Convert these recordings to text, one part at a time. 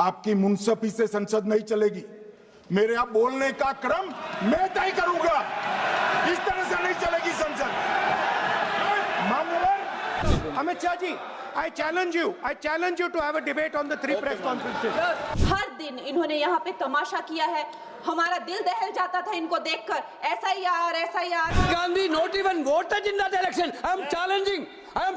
आपकी मुंसफी से संसद नहीं चलेगी। मेरे यहाँ बोलने का क्रम मैं तय करूंगा, इस तरह से नहीं चलेगी संसद। माननीय Amit Shah ji, I challenge you to have a debate on the 3 press conferences. हर दिन इन्होंने यहाँ पे तमाशा किया है, हमारा दिल दहल जाता था इनको देखकर। SIR Gandhi not even voted in that election. I am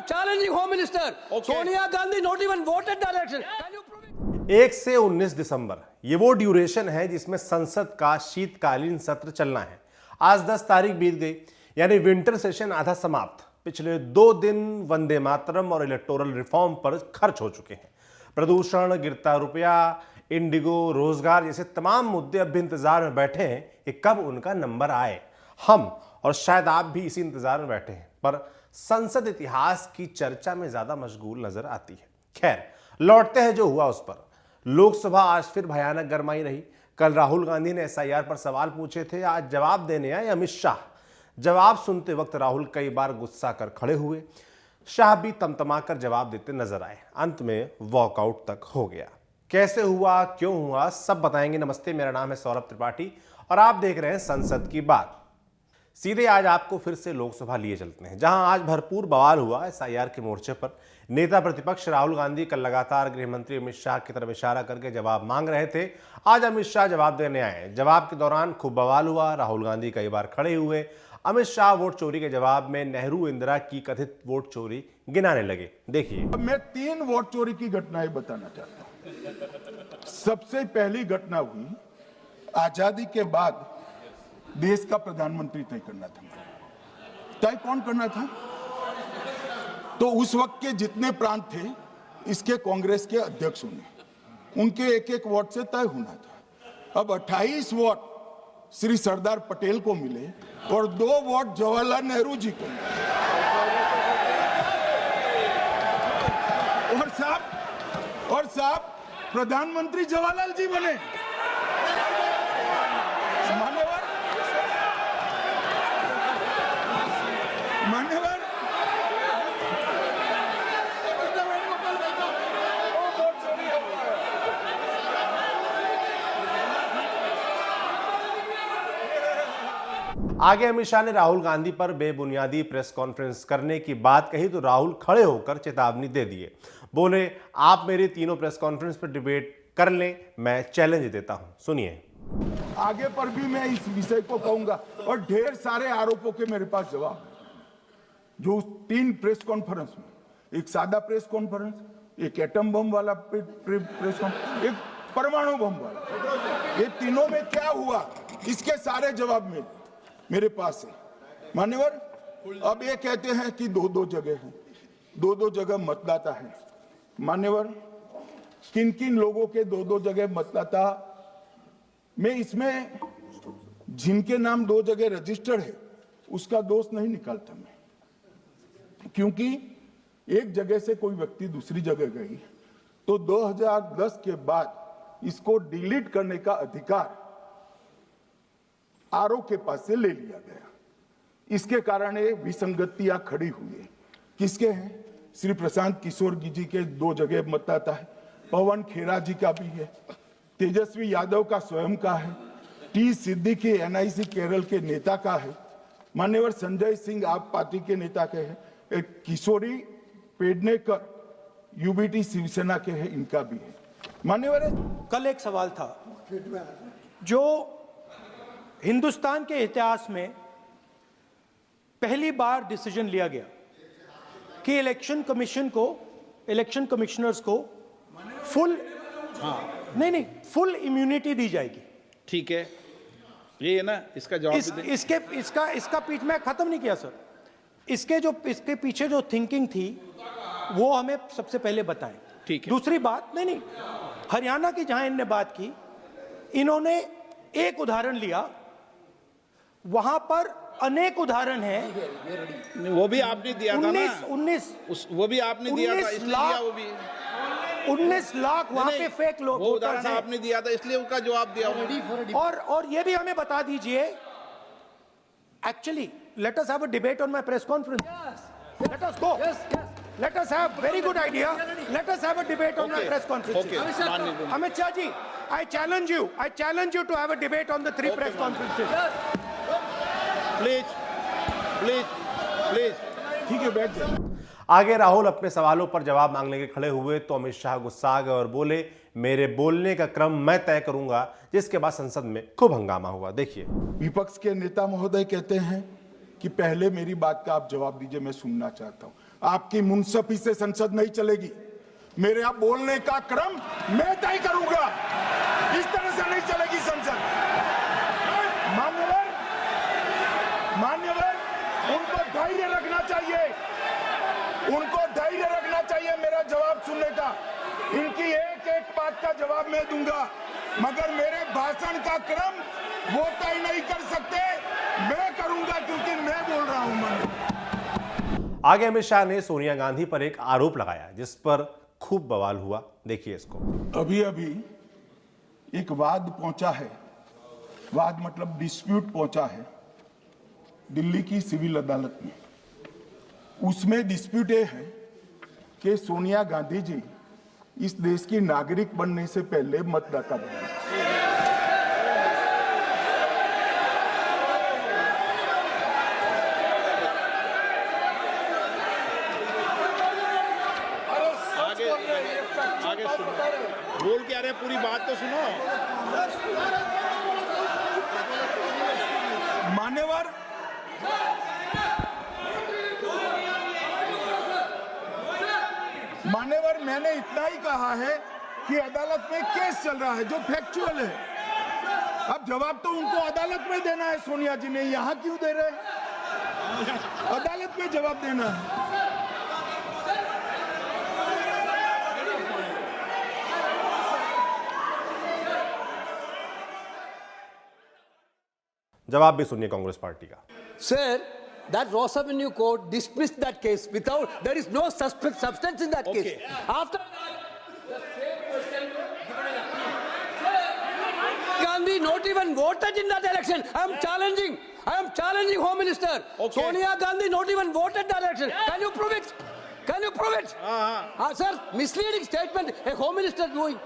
challenging Home Minister. Okay. Sonia Gandhi not even voted that election. Can you prove it? 1 से 19 दिसंबर ये वो ड्यूरेशन है जिसमें संसद का शीतकालीन सत्र चलना है। आज 10 तारीख बीत गई, यानी विंटर सेशन आधा समाप्त। पिछले 2 दिन वंदे मातरम और इलेक्टोरल रिफॉर्म पर खर्च हो चुके हैं। प्रदूषण, गिरता रुपया, इंडिगो, रोजगार जैसे तमाम मुद्दे अब भी इंतजार में बैठे हैं कि कब उनका नंबर आए। हम और शायद आप भी इसी इंतजार में बैठे हैं, पर संसद इतिहास की चर्चा में ज्यादा मशगूल नजर आती है। खैर, लौटते हैं जो हुआ उस पर। लोकसभा आज फिर भयानक गरमाई रही। कल राहुल गांधी ने SIR पर सवाल पूछे थे, आज जवाब देने आए अमित शाह। जवाब सुनते वक्त राहुल कई बार गुस्सा कर खड़े हुए, शाह भी तमतमाकर जवाब देते नजर आए। अंत में वॉकआउट तक हो गया। कैसे हुआ, क्यों हुआ, सब बताएंगे। नमस्ते, मेरा नाम है सौरभ त्रिपाठी और आप देख रहे हैं संसद की बात। सीधे आज आपको फिर से लोकसभा लिए चलते हैं, जहां आज भरपूर बवाल हुआ SIR के मोर्चे पर। नेता प्रतिपक्ष राहुल गांधी कल लगातार गृह मंत्री अमित शाह की तरफ इशारा करके जवाब मांग रहे थे। आज अमित शाह जवाब देने आए। जवाब के दौरान खूब बवाल हुआ। राहुल गांधी कई बार खड़े हुए। अमित शाह वोट चोरी के जवाब में नेहरू इंदिरा की कथित वोट चोरी गिनाने लगे। देखिए, मैं 3 वोट चोरी की घटनाएं बताना चाहता हूं। सबसे पहली घटना हुई आजादी के बाद देश का प्रधानमंत्री तय करना था। तय कौन करना था? तो उस वक्त के जितने प्रांत थे, इसके कांग्रेस के अध्यक्ष होने, उनके एक वोट से तय होना था। अब 28 वोट श्री सरदार पटेल को मिले और 2 वोट जवाहरलाल नेहरू जी को मिले। और साहब प्रधानमंत्री जवाहरलाल जी बने। मान्यवर आगे अमित शाह ने राहुल गांधी पर बेबुनियादी प्रेस कॉन्फ्रेंस करने की बात कही तो राहुल खड़े होकर चेतावनी दे दिए। बोले, आप मेरी तीनों प्रेस कॉन्फ्रेंस पर डिबेट कर लें, मैं चैलेंज देता हूं। सुनिए। आगे पर भी मैं इस विषय को कहूंगा और ढेर सारे आरोपों के मेरे पास जवाब है। जो 3 प्रेस कॉन्फ्रेंस में, एक सादा प्रेस कॉन्फ्रेंस, एक एटम बम वाला प्रेस कॉन्फ्रेंस, एक परमाणु बम वाला, ये तीनों में क्या हुआ, इसके सारे जवाब मेरे पास है। मान्यवर, अब ये कहते हैं कि 2-2 जगह है, 2-2 जगह मतदाता है। मान्यवर, किन किन लोगों के 2-2 जगह मतदाता, मैं इसमें जिनके नाम 2 जगह रजिस्टर्ड है उसका दोष नहीं निकालता मैं, क्योंकि एक जगह से कोई व्यक्ति दूसरी जगह गई तो 2010 के बाद इसको डिलीट करने का अधिकार आरओ के पास से ले लिया गया। इसके कारण ये विसंगतियां खड़ी हुई है। किसके हैं? श्री प्रशांत किशोर जी के 2 जगह मतदाता है, पवन खेरा जी का भी है, तेजस्वी यादव का स्वयं का है, टी सिद्दीकी NIC केरल के नेता का है, मान्यवर संजय सिंह आप पार्टी के नेता के हैं, एक किशोरी पेडनेकर UBT शिवसेना के हैं, इनका भी है। मान्यवर, कल एक सवाल था जो हिंदुस्तान के इतिहास में पहली बार डिसीजन लिया गया कि इलेक्शन कमिश्नर्स को फुल फुल इम्यूनिटी दी जाएगी। ठीक है, ये है ना, इसका जवाब इसका पीछे मैं खत्म नहीं किया सर। इसके पीछे जो थिंकिंग थी वो हमें सबसे पहले बताएं। ठीक है। दूसरी बात, नहीं, हरियाणा की जहां इन्होंने बात की, इन्होंने एक उदाहरण लिया, वहां पर अनेक उदाहरण हैं। वो भी आपने दिया था ना, 19 वो भी आपने दिया था, इसलिए वो भी 19 लाख वहां पे फेक लोग, वो उदाहरण आपने दिया था, इसलिए उसका जवाब दिया। और ये भी हमें बता दीजिए, actually let us have a debate on my press conference, let us go, let us have very good idea. Let us have a debate on the Okay. press conference. Okay. माननीय Amit Shah ji, I challenge you to have a debate on the three press conferences. Please please please ठीक है, बैठ जाए। आगे राहुल अपने सवालों पर जवाब मांगने के खड़े हुए तो अमित शाह गुस्सा आ गए और बोले, मेरे बोलने का क्रम मैं तय करूंगा, जिसके बाद संसद में खूब हंगामा हुआ। देखिए, विपक्ष के नेता महोदय कहते हैं कि पहले मेरी बात का आप जवाब दीजिए, मैं सुनना चाहता हूं। आपकी मुनसफी से संसद नहीं चलेगी। मेरे आप बोलने का क्रम मैं तय करूंगा, इस तरह से नहीं चलेगी संसद। मान्यवर, उनको धैर्य रखना चाहिए, उनको धैर्य रखना चाहिए मेरा जवाब सुनने का। इनकी एक एक बात का जवाब मैं दूंगा, मगर मेरे भाषण का क्रम वो तय नहीं कर सकते, मैं करूंगा, क्योंकि मैं बोल रहा हूं। मन आगे अमित शाह ने सोनिया गांधी पर एक आरोप लगाया जिस पर खूब बवाल हुआ। देखिए इसको। अभी अभी एक वाद पहुंचा है, वाद मतलब डिस्प्यूट पहुंचा है दिल्ली की सिविल अदालत में। उसमें डिस्प्यूट ये है कि सोनिया गांधी जी इस देश की नागरिक बनने से पहले मतदाता बने। आगे सुनो, बोल क्या रहे, पूरी बात तो सुनो। मान्यवर, मैंने इतना ही कहा है कि अदालत में केस चल रहा है जो फैक्चुअल है। अब जवाब तो उनको अदालत में देना है, सोनिया जी ने यहां क्यों दे रहे? अदालत में जवाब देना है। जवाब भी सुनिए कांग्रेस पार्टी का। Sir, that Ross Avenue court dismissed that case without, there is no substance in that Okay. case. After Gandhi not even voted in that election. I am challenging Home Minister. Okay. Sonia Gandhi not even voted that election. Can you prove it? Can you prove it? Sir, misleading statement a Home Minister doing.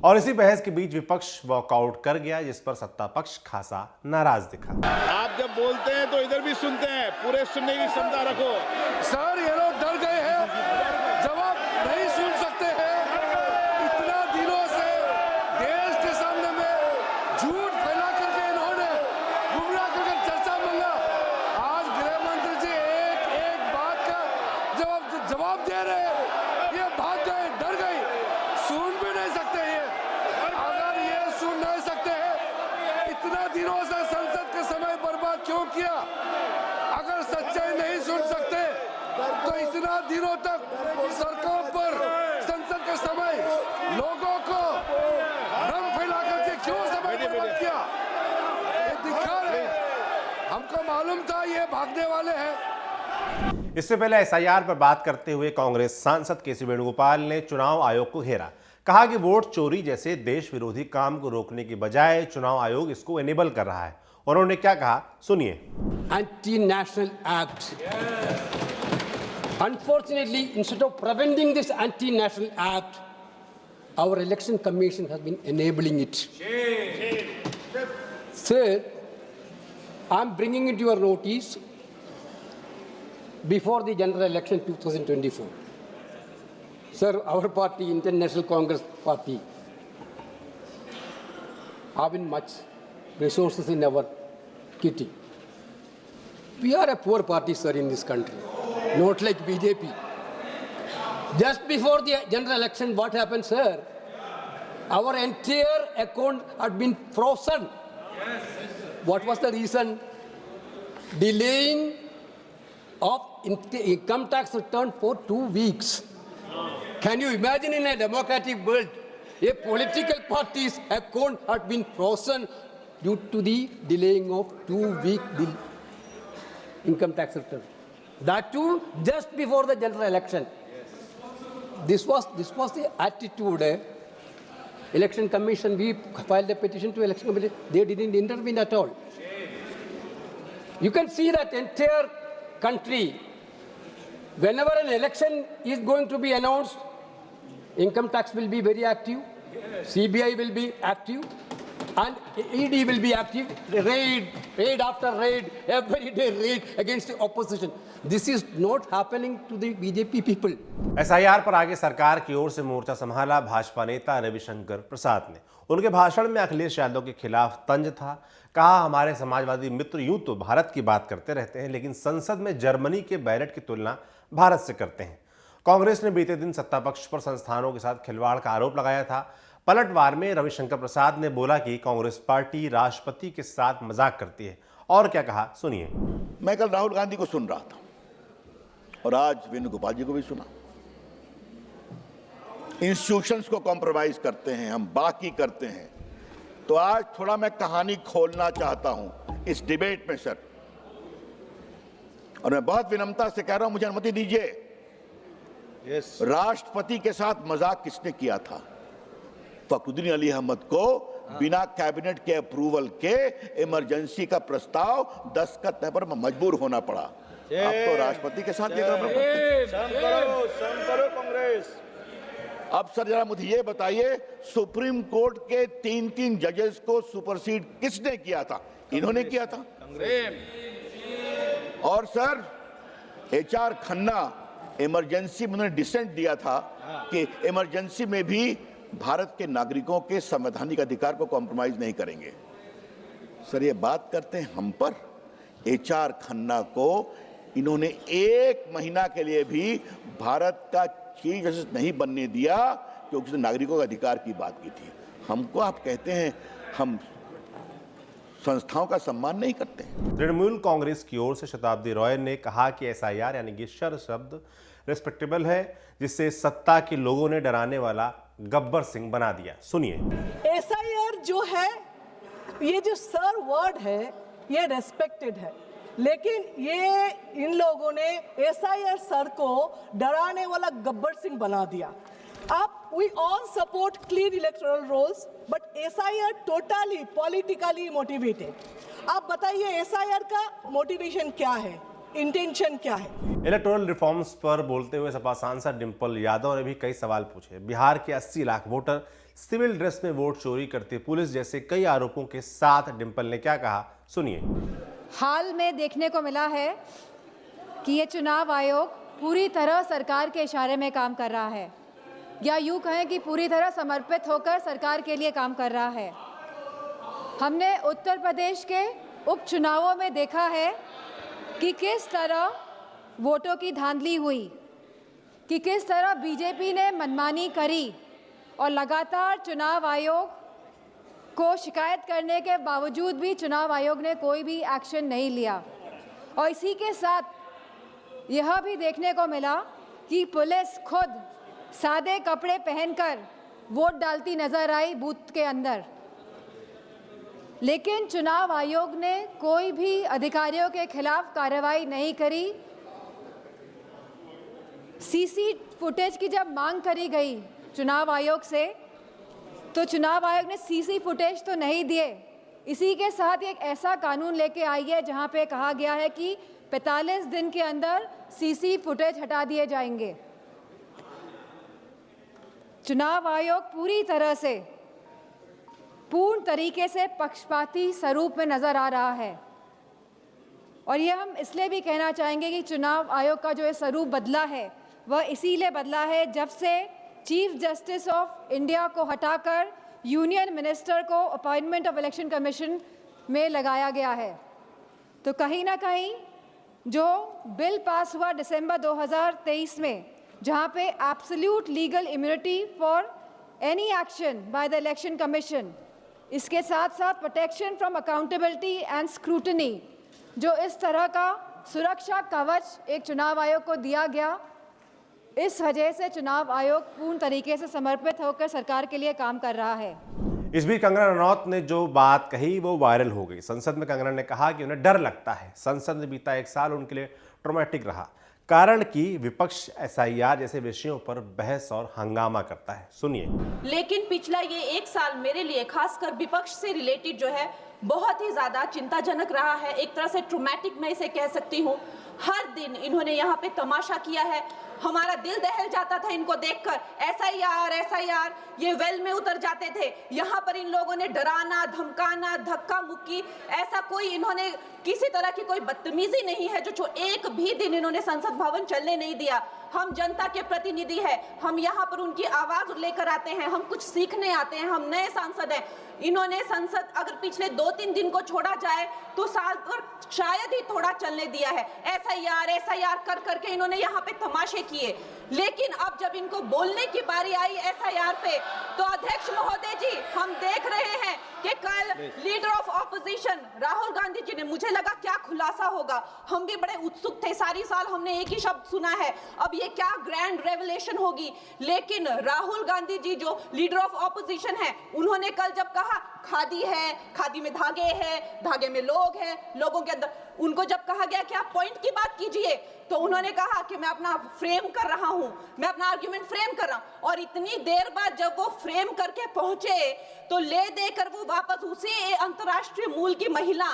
और इसी बहस के बीच विपक्ष walkout कर गया, जिस पर सत्ता पक्ष खासा नाराज दिखा। आप जब बोलते हैं तो इधर भी सुनते हैं, पूरे सुनने की क्षमता रखो। सर, ये लोग डर गए हैं, जवाब नहीं सुन सकते हैं। इतना दिनों से देश के सामने में झूठ फैला करके इन्होंने गुमराह करके चर्चा मंगा। आज गृह मंत्री जी एक एक बात का जवाब दे रहे हैं, ये भाग गए, डर गए, सुन भी नहीं सकते। ये अगर ये सुन नहीं सकते हैं, इतना दिनों से संसद का समय बर्बाद क्यों किया? अगर सच्चाई नहीं सुन सकते तो इतना दिनों तक सड़कों पर संसद का समय लोगों को भ्रम फैला करके क्यों समय बर्बाद किया? ये दिखा रहे, हमको मालूम था ये भागने वाले हैं। इससे पहले एसआईआर पर बात करते हुए कांग्रेस सांसद केसी वेणुगोपाल ने चुनाव आयोग को घेरा। कहा कि वोट चोरी जैसे देश विरोधी काम को रोकने की बजाय चुनाव आयोग इसको एनेबल कर रहा है। और उन्होंने क्या कहा, सुनिए। Anti-national act. Unfortunately, instead of preventing this anti-national act, our election commission has been enabling it. Sir, I'm bringing it to your notice before the general election 2024. Sir, our party, Indian National Congress Party, having much resources in our kitty. We are a poor party, sir, in this country, not like BJP. Just before the general election, what happened, sir? Our entire account had been frozen. What was the reason? Delaying of income tax return for 2 weeks. Can you imagine in a democratic world, a political party's account had been frozen due to the delaying of 2-week income tax return? That too just before the general election. This was the attitude. Election Commission, we filed a petition to Election Commission. They didn't intervene at all. You can see that entire country whenever an election is going to be announced, income tax will be very active, CBI will be active, and ED will be active. Raid after raid, every day raid against the opposition. This is not happening to the BJP people. SIR पर आगे सरकार की ओर से मोर्चा संभाला भाजपा नेता रविशंकर प्रसाद ने। उनके भाषण में अखिलेश यादव के खिलाफ तंज था। कहा, हमारे समाजवादी मित्र यूं तो भारत की बात करते रहते हैं, लेकिन संसद में जर्मनी के बैलेट की तुलना भारत से करते हैं। कांग्रेस ने बीते दिन सत्ता पक्ष पर संस्थानों के साथ खिलवाड़ का आरोप लगाया था। पलटवार में रविशंकर प्रसाद ने बोला कि कांग्रेस पार्टी राष्ट्रपति के साथ मजाक करती है। और क्या कहा, सुनिए। मैं कल राहुल गांधी को सुन रहा था और आज वेणुगोपाल जी को भी सुना। इंस्टीट्यूशंस को कॉम्प्रोमाइज करते हैं, हम बाकी करते हैं। तो आज थोड़ा मैं कहानी खोलना चाहता हूं इस डिबेट में सर, और मैं बहुत विनम्रता से कह रहा हूं, मुझे अनुमति दीजिए। राष्ट्रपति के साथ मजाक किसने किया था? फखरुद्दीन अली अहमद को बिना कैबिनेट के अप्रूवल के इमरजेंसी का प्रस्ताव दस्तखत करने पर मजबूर होना पड़ा। अब तो राष्ट्रपति के साथ कांग्रेस। अब सर जरा मुझे ये बताइए, सुप्रीम कोर्ट के 3 जजेस को सुपरसीड किसने किया था? इन्होंने किया था। और सर HR खन्ना इमरजेंसी में उन्होंने डिसेंट दिया था कि इमरजेंसी में भी भारत के नागरिकों के संवैधानिक अधिकार को कॉम्प्रोमाइज नहीं करेंगे। सर ये बात करते हैं हम पर। HR खन्ना को इन्होंने 1 महीना के लिए भी भारत का चीफ जस्टिस नहीं बनने दिया क्योंकि उसने नागरिकों के अधिकार की बात की थी। हमको आप कहते हैं हम संस्थाओं का सम्मान नहीं करते। तृणमूल कांग्रेस की ओर से शताब्दी रॉय ने कहा कि SIR यानी कि शर शब्द रिस्पेक्टेबल है, जिससे सत्ता के लोगों ने डराने वाला गब्बर सिंह बना दिया। सुनिए। SIR जो है, ये जो सर वर्ड है, ये रेस्पेक्टेड है, लेकिन ये इन लोगों ने SIR सर को डराने वाला गब्बर सिंह बना दिया। अब we all support clean electoral rolls, but SIR totally politically motivated. आप बताइए SIR का मोटिवेशन क्या है, इंटेंशन क्या है? इलेक्टोरल रिफॉर्म्स पर बोलते हुए सपा सांसद डिंपल यादव ने भी कई सवाल पूछे। बिहार के 80 लाख वोटर सिविल ड्रेस में वोट चोरी करती पुलिस जैसे कई आरोपों के साथ डिंपल ने क्या कहा, सुनिए। हाल में देखने को मिला है कि ये चुनाव आयोग पूरी तरह सरकार के इशारे में काम कर रहा है, या यूं कहें कि पूरी तरह समर्पित होकर सरकार के लिए काम कर रहा है। हमने उत्तर प्रदेश के उपचुनावों में देखा है कि किस तरह वोटों की धांधली हुई, कि किस तरह बीजेपी ने मनमानी करी और लगातार चुनाव आयोग को शिकायत करने के बावजूद भी चुनाव आयोग ने कोई भी एक्शन नहीं लिया। और इसी के साथ यह भी देखने को मिला कि पुलिस खुद सादे कपड़े पहनकर वोट डालती नजर आई बूथ के अंदर, लेकिन चुनाव आयोग ने कोई भी अधिकारियों के खिलाफ कार्रवाई नहीं करी। सीसी फुटेज की जब मांग करी गई चुनाव आयोग से, तो चुनाव आयोग ने सीसी फुटेज तो नहीं दिए। इसी के साथ एक ऐसा कानून लेके आई है जहां पे कहा गया है कि 45 दिन के अंदर सीसी फुटेज हटा दिए जाएंगे। चुनाव आयोग पूरी तरह से पूर्ण तरीके से पक्षपाती स्वरूप में नजर आ रहा है। और ये हम इसलिए भी कहना चाहेंगे कि चुनाव आयोग का जो ये स्वरूप बदला है वह इसीलिए बदला है जब से चीफ जस्टिस ऑफ इंडिया को हटाकर यूनियन मिनिस्टर को अपॉइंटमेंट ऑफ इलेक्शन कमीशन में लगाया गया है। तो कहीं ना कहीं जो बिल पास हुआ दिसंबर 2023 में, जहां पे absolute legal immunity for any action by the election commission, इसके साथ साथ protection from accountability and scrutiny, जो इस तरह का सुरक्षा कवच एक चुनाव आयोग को दिया गया, इस वजह से चुनाव आयोग पूर्ण तरीके से समर्पित होकर सरकार के लिए काम कर रहा है। इस बीच कंगना रनौत ने जो बात कही वो वायरल हो गई। संसद में कंगना ने कहा कि उन्हें डर लगता है, संसद में बीता 1 साल उनके लिए ट्रॉमेटिक रहा, कारण कि विपक्ष SIR जैसे विषयों पर बहस और हंगामा करता है। सुनिए। लेकिन पिछला ये 1 साल मेरे लिए खासकर विपक्ष से रिलेटेड जो है बहुत ही ज्यादा चिंताजनक रहा है, एक तरह से ट्रॉमेटिक मैं इसे कह सकती हूँ। हर दिन इन्होंने यहाँ पे तमाशा किया है, हमारा दिल दहल जाता था इनको देखकर। एसआईआर ये वेल में उतर जाते थे। यहाँ पर इन लोगों ने डराना, धमकाना, धक्का मुक्की, ऐसा कोई इन्होंने किसी तरह की कोई बदतमीजी नहीं है जो एक भी दिन इन्होंने संसद भवन चलने नहीं दिया। हम जनता के प्रतिनिधि हैं, हम यहाँ पर उनकी आवाज लेकर आते हैं, हम कुछ सीखने आते हैं, हम नए सांसद हैं। इन्होंने संसद अगर पिछले 2-3 दिन को छोड़ा जाए तो साल पर शायद ही थोड़ा चलने दिया है। एसआईआर कर करके इन्होंने यहाँ पे तमाशे किए, लेकिन अब जब इनको बोलने की बारी आई एसआईआर पे, तो अध्यक्ष महोदय जी, हम देख रहे हैं कि कल leader of opposition Rahul Gandhi ji ने, मुझे लगा क्या खुलासा होगा, हम भी बड़े उत्सुक थे, सारी साल हमने एक ही शब्द सुना है, अब ये क्या ग्रैंड रेवलेशन होगी। लेकिन राहुल गांधी जी जो लीडर ऑफ ऑपोजिशन है, उन्होंने कल जब कहा खादी है, खादी में धागे हैं, धागे में लोग हैं, लोगों के अंदर, उनको जब कहा गया कि आप पॉइंट की बात कीजिए, तो उन्होंने कहा कि मैं अपना फ्रेम कर रहा हूं, मैं अपना आर्ग्यूमेंट फ्रेम कर रहा हूं। और इतनी देर बाद जब वो फ्रेम करके पहुंचे तो ले देकर वो वापस उसी अंतर्राष्ट्रीय मूल की महिला,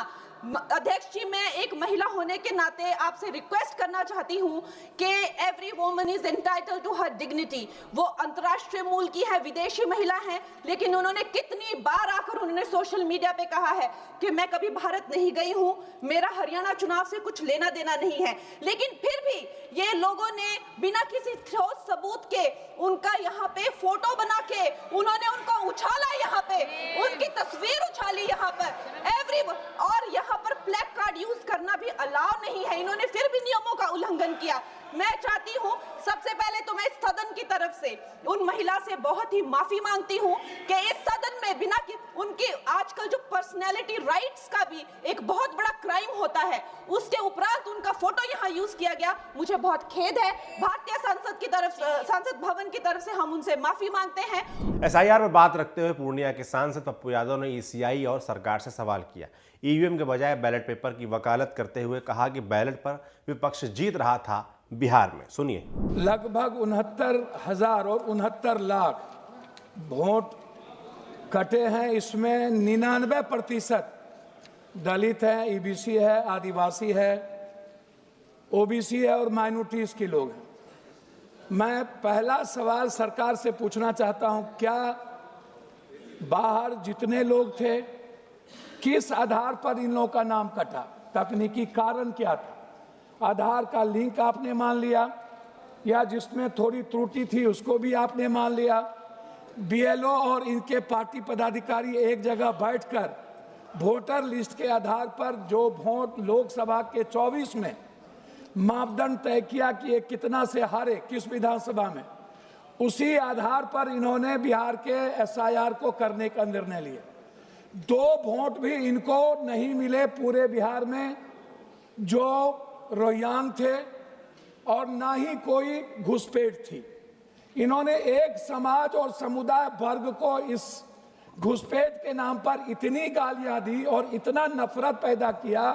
अध्यक्ष जी, मैं एक महिला होने के नाते आपसे रिक्वेस्ट करना चाहती हूं कि every woman is entitled to her dignity. वो अंतर्राष्ट्रीय मूल की है, विदेशी महिला है, लेकिन उन्होंने कितनी बार आकर उन्होंने सोशल मीडिया पे कहा है कि मैं कभी भारत नहीं गई हूं, मेरा हरियाणा चुनाव से कुछ लेना देना नहीं है। लेकिन फिर भी ये लोगों ने बिना किसी ठोस सबूत के उनका यहाँ पे फोटो बना के उन्होंने उनको उछाला, यहाँ पे उनकी तस्वीर उछाली यहाँ पर और यहाँ पर ब्लैक कार्ड यूज करना भी अलाउ नहीं है। इन्होंने फिर भी नियमों का उल्लंघन किया। मैं चाहती हूँ सबसे पहले तो मैं इस सदन की तरफ से उन महिला से बहुत ही माफी मांगती हूँ कि इस सदन में बिना कि उनकी आजकल जो पर्सनैलिटी राइट्स का भी एक बहुत बड़ा क्राइम होता है, उसके उपरांत उनका फोटो यहाँ यूज किया गया, मुझे बहुत खेद है। भारतीय संसद भवन की तरफ से हम उनसे माफी मांगते हैं। एसआईआर में बात रखते हुए पूर्णिया के सांसद पप्पू यादव ने ईसीआई और सरकार से सवाल किया। ईवीएम के बजाय बैलेट पेपर की वकालत करते हुए कहा कि बैलेट पर विपक्ष जीत रहा था बिहार में। सुनिए। लगभग 69,000 और 69 लाख वोट कटे हैं, इसमें 99% दलित है, ईबीसी है, आदिवासी है, ओबीसी है और माइनॉरिटीज के लोग हैं। मैं पहला सवाल सरकार से पूछना चाहता हूं, क्या बाहर जितने लोग थे किस आधार पर इन लोगों का नाम कटा, तकनीकी कारण क्या था? आधार का लिंक आपने मान लिया या जिसमें थोड़ी त्रुटि थी उसको भी आपने मान लिया? बीएलओ और इनके पार्टी पदाधिकारी एक जगह बैठकर वोटर लिस्ट के आधार पर जो वोट लोकसभा के 24 में मापदंड तय किया कि ये कितना से हारे किस विधानसभा में, उसी आधार पर इन्होंने बिहार के एसआईआर को करने का निर्णय लिया। 2 वोट भी इनको नहीं मिले पूरे बिहार में जो रोहतांग थे, और ना ही कोई घुसपैठ थी। इन्होंने एक समाज और समुदाय वर्ग को इस घुसपैठ के नाम पर इतनी गालियां दी और इतना नफरत पैदा किया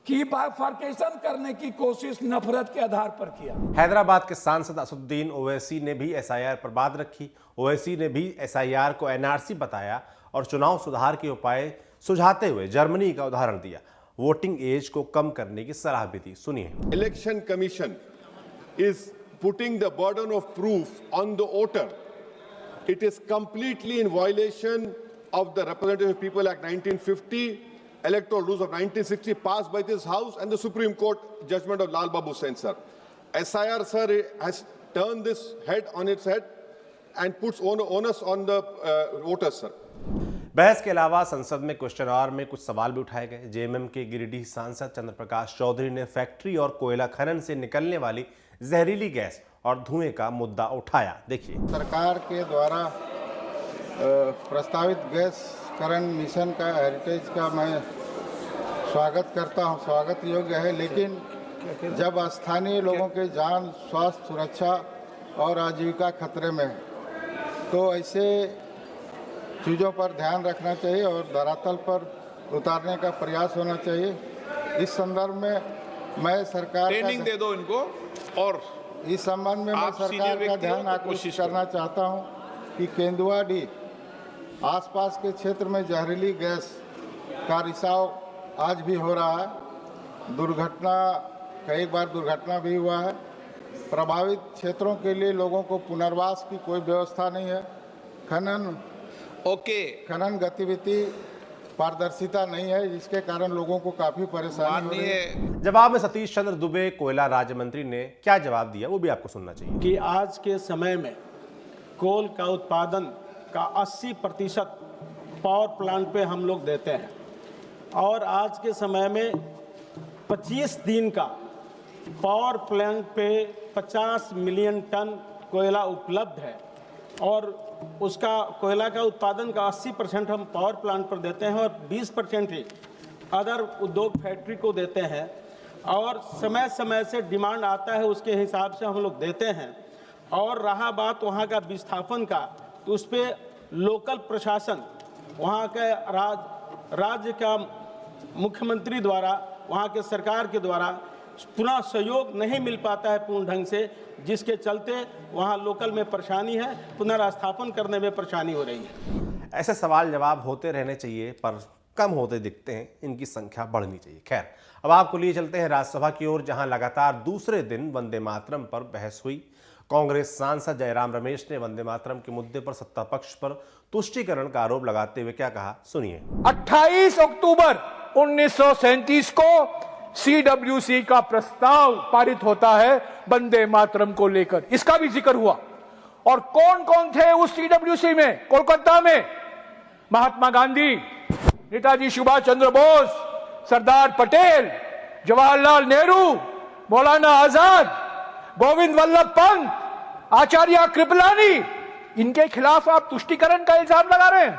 कि बाइफर्केशन करने की कोशिश नफरत के आधार पर किया। हैदराबाद के सांसद असदुद्दीन ओवैसी ने भी एसआईआर पर बात रखी। ओवैसी ने भी एसआईआर को एनआरसी बताया और चुनाव सुधार के उपाय सुझाते हुए जर्मनी का उदाहरण दिया। वोटिंग एज को कम करने की सलाह भी दी। सुनिए। Election commission is putting the burden of proof on the voter. It is completely in violation of the Representative People Act 1950, electoral rules of 1960 passed by this House and the Supreme Court judgment of Lal Babu Sen sir. SIR sir has turned this head on its head and puts onus on the voters sir. बहस के अलावा संसद में question our में कुछ सवाल भी उठाए गए। जेएमएम के गिरिडीह सांसद चंद्र प्रकाश चौधरी ने फैक्ट्री और कोयला खनन से निकलने वाली जहरीली गैस और धुएं का मुद्दा उठाया। देखिए। सरकार के द्वारा प्रस्तावित गैस खनन मिशन का हेरिटेज का मैं स्वागत करता हूं, स्वागत योग्य है, लेकिन जब स्थानीय लोगों के जान, स्वास्थ्य, सुरक्षा और आजीविका खतरे में है तो ऐसे चीज़ों पर ध्यान रखना चाहिए और धरातल पर उतारने का प्रयास होना चाहिए। इस संदर्भ में मैं सरकार ट्रेनिंग दे दो इनको, और इस संबंध में मैं सरकार का ध्यान आकर्षित करना चाहता हूं कि केंदुआ डी आसपास के क्षेत्र में जहरीली गैस का रिसाव आज भी हो रहा है। दुर्घटना, कई बार दुर्घटना भी हुआ है। प्रभावित क्षेत्रों के लिए लोगों को पुनर्वास की कोई व्यवस्था नहीं है। खनन गतिविधि पारदर्शिता नहीं है, जिसके कारण लोगों को काफी परेशानी हो रही है। जवाब में सतीश चंद्र दुबे कोयला राज्य मंत्री ने क्या जवाब दिया वो भी आपको सुनना चाहिए। कि आज के समय में कोल का उत्पादन का 80% पावर प्लांट पे हम लोग देते हैं और आज के समय में 25 दिन का पावर प्लांट पे 50 मिलियन टन कोयला उपलब्ध है और उसका कोयला का उत्पादन का 80% हम पावर प्लांट पर देते हैं और 20% ही अदर उद्योग फैक्ट्री को देते हैं और समय समय से डिमांड आता है उसके हिसाब से हम लोग देते हैं। और रहा बात वहाँ का विस्थापन का, तो उस पर लोकल प्रशासन, वहाँ के राज्य का मुख्यमंत्री द्वारा, वहाँ के सरकार के द्वारा पुनः सहयोग नहीं मिल पाता है पूर्ण ढंग से, जिसके चलते वहाँ लोकल में परेशानी है, पुनर्स्थापन करने में परेशानी हो रही है। ऐसे सवाल जवाब होते रहने चाहिए पर कम होते दिखते हैं, इनकी संख्या बढ़नी चाहिए। खैर, अब आपको लिए चलते हैं राज्यसभा की ओर, जहां लगातार दूसरे दिन वंदे मातरम पर बहस हुई। कांग्रेस सांसद जयराम रमेश ने वंदे मातरम के मुद्दे पर सत्ता पक्ष पर तुष्टीकरण का आरोप लगाते हुए क्या कहा, सुनिए। 28 अक्टूबर 1937 को सीडब्ल्यूसी का प्रस्ताव पारित होता है वंदे मातरम को लेकर, इसका भी जिक्र हुआ। और कौन कौन थे उस सीडब्ल्यूसी में? कोलकाता में महात्मा गांधी, नेताजी सुभाष चंद्र बोस, सरदार पटेल, जवाहरलाल नेहरू, मौलाना आजाद, गोविंद वल्लभ पंत, आचार्य कृपलानी, इनके खिलाफ आप तुष्टीकरण का इल्जाम लगा रहे हैं।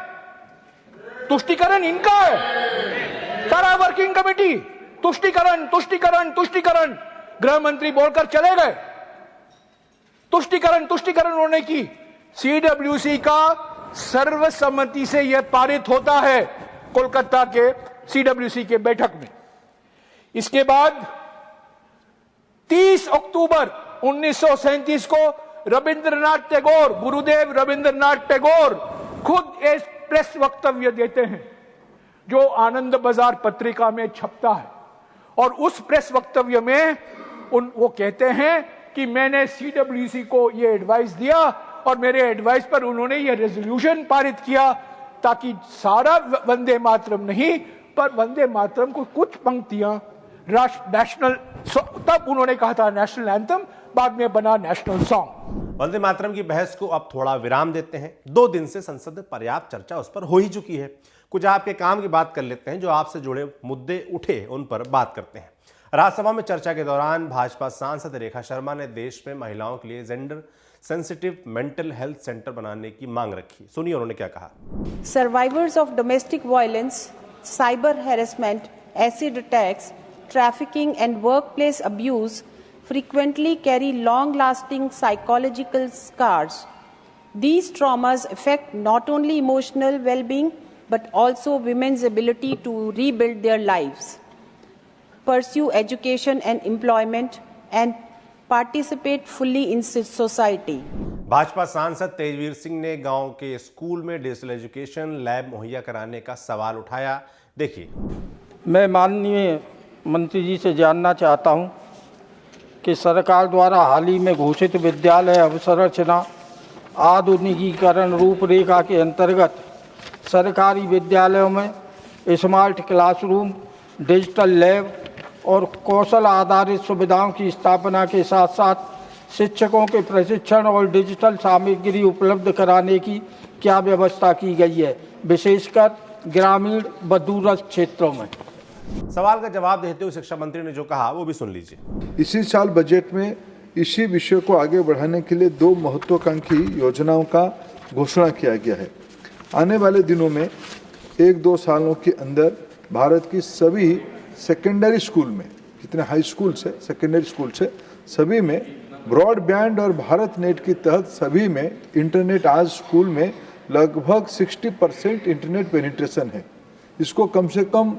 तुष्टीकरण इनका है। सारा वर्किंग कमेटी तुष्टीकरण तुष्टीकरण तुष्टीकरण, गृह मंत्री बोलकर चले गए। तुष्टीकरण तुष्टीकरण उन्होंने की। सीडब्ल्यूसी का सर्वसम्मति से यह पारित होता है कोलकाता के सीडब्ल्यूसी के बैठक में। इसके बाद 30 अक्टूबर 1937 को रविंद्रनाथ टैगोर, गुरुदेव रविंद्रनाथ टैगोर खुद एक प्रेस वक्तव्य देते हैं जो आनंद बाजार पत्रिका में छपता है। और उस प्रेस वक्तव्य में वो कहते हैं कि मैंने सीडब्ल्यूसी को ये एडवाइस दिया और मेरे एडवाइस पर उन्होंने ये रेजोल्यूशन पारित किया ताकि सारा वंदे मातरम नहीं पर वंदे मातरम को कुछ पंक्तियां नेशनल, तब उन्होंने कहा था नेशनल एंथम, बाद में बना नेशनल सॉन्ग। वंदे मातरम की बहस को अब थोड़ा विराम देते हैं। 2 दिन से संसद में पर्याप्त चर्चा उस पर हो ही चुकी है। कुछ आपके काम की बात कर लेते हैं, जो आपसे जुड़े मुद्दे उठे उन पर बात करते हैं। राज्यसभा में चर्चा के दौरान भाजपा सांसद रेखा शर्मा ने देश में महिलाओं के लिए gender sensitive mental health centre बनाने की मांग रखी। सुनिए उन्होंने क्या कहा। Survivors of domestic violence, cyber harassment, acid attacks, trafficking and workplace abuse frequently carry long-lasting psychological scars. These traumas affect not only emotional well-being but also women's ability to rebuild their lives, pursue education and employment, and participate fully in society. Bhajpa सांसद तेजवीर सिंह ने गांव के school में digital education lab मुहैया कराने का सवाल उठाया। देखिए। मैं माननीय मंत्री जी से जानना चाहता हूं कि सरकार द्वारा हाल ही में घोषित विद्यालय अवसंरचना आधुनिकीकरण रूपरेखा के अंतर्गत सरकारी विद्यालयों में स्मार्ट क्लासरूम, डिजिटल लैब और कौशल आधारित सुविधाओं की स्थापना के साथ साथ शिक्षकों के प्रशिक्षण और डिजिटल सामग्री उपलब्ध कराने की क्या व्यवस्था की गई है, विशेषकर ग्रामीण व दूरस्थ क्षेत्रों में। सवाल का जवाब देते हुए शिक्षा मंत्री ने जो कहा वो भी सुन लीजिए। इसी साल बजट में इसी विषय को आगे बढ़ाने के लिए 2 महत्वाकांक्षी योजनाओं का घोषणा किया गया है। आने वाले दिनों में 1-2 सालों के अंदर भारत की सभी सेकेंडरी स्कूल में, जितने हाई स्कूल से सेकेंडरी स्कूल से सभी में ब्रॉडबैंड और भारत नेट के तहत सभी में इंटरनेट, आज स्कूल में लगभग 60% इंटरनेट पेनिट्रेशन है। इसको कम से कम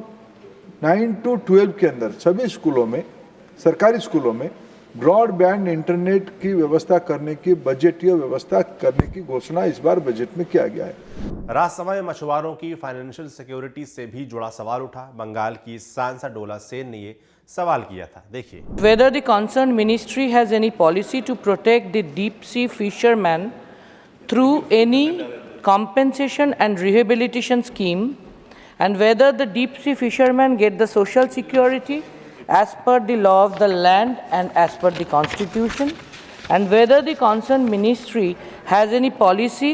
9 to 12 के अंदर सभी स्कूलों में, सरकारी स्कूलों में ब्रॉडबैंड इंटरनेट की व्यवस्था करने की, बजटीय व्यवस्था करने की घोषणा इस बार बजट में किया गया है। राज्यसभा में मछुआरों की फाइनेंशियल सिक्योरिटी से भी जुड़ा सवाल उठा। बंगाल की सांसद डोला सेन ने ये सवाल किया था, देखिए। Whether the concerned ministry has any policy to protect the deep sea fishermen through any compensation and rehabilitation scheme, and whether the deep sea fishermen get the social security as per the law of the land and as per the constitution, and whether the concerned ministry has any policy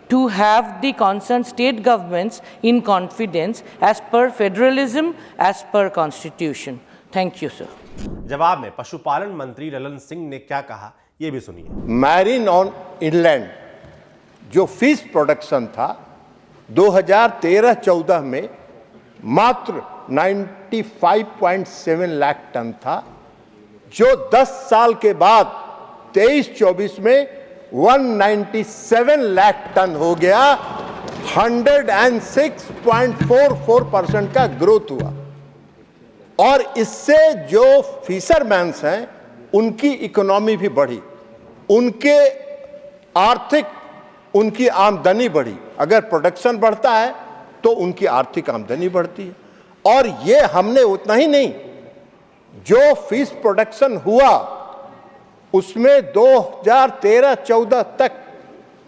to have the concerned state governments in confidence as per federalism, as per constitution. Thank you, sir. जवाब में पशुपालन मंत्री ललन सिंह ने क्या कहा, ये भी सुनिए। मैरीन ऑन इनलैंड जो फिश प्रोडक्शन था 2013-14 में मात्र 95.7 लाख टन था, जो 10 साल के बाद 23-24 में 197 लाख टन हो गया। 106.44% का ग्रोथ हुआ। और इससे जो फिशरमैन्स हैं उनकी इकोनॉमी भी बढ़ी, उनकी आमदनी बढ़ी। अगर प्रोडक्शन बढ़ता है तो उनकी आर्थिक आमदनी बढ़ती है। और ये हमने उतना ही नहीं, जो फिश प्रोडक्शन हुआ उसमें 2013-14 तक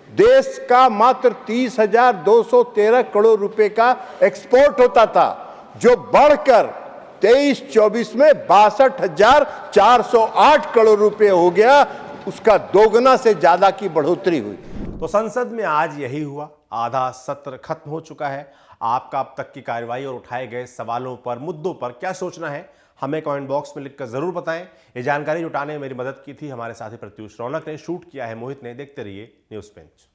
देश का मात्र 30,213 करोड़ रुपए का एक्सपोर्ट होता था, जो बढ़कर 23-24 में 62,408 करोड़ रुपए हो गया। उसका दोगुना से ज्यादा की बढ़ोतरी हुई। तो संसद में आज यही हुआ, आधा सत्र खत्म हो चुका है। आपका अब तक की कार्रवाई और उठाए गए सवालों पर, मुद्दों पर क्या सोचना है, हमें कमेंट बॉक्स में लिखकर जरूर बताएं। ये जानकारी जुटाने में मेरी मदद की थी हमारे साथी प्रत्युष रौनक ने, शूट किया है मोहित ने। देखते रहिए न्यूज़ बेंच।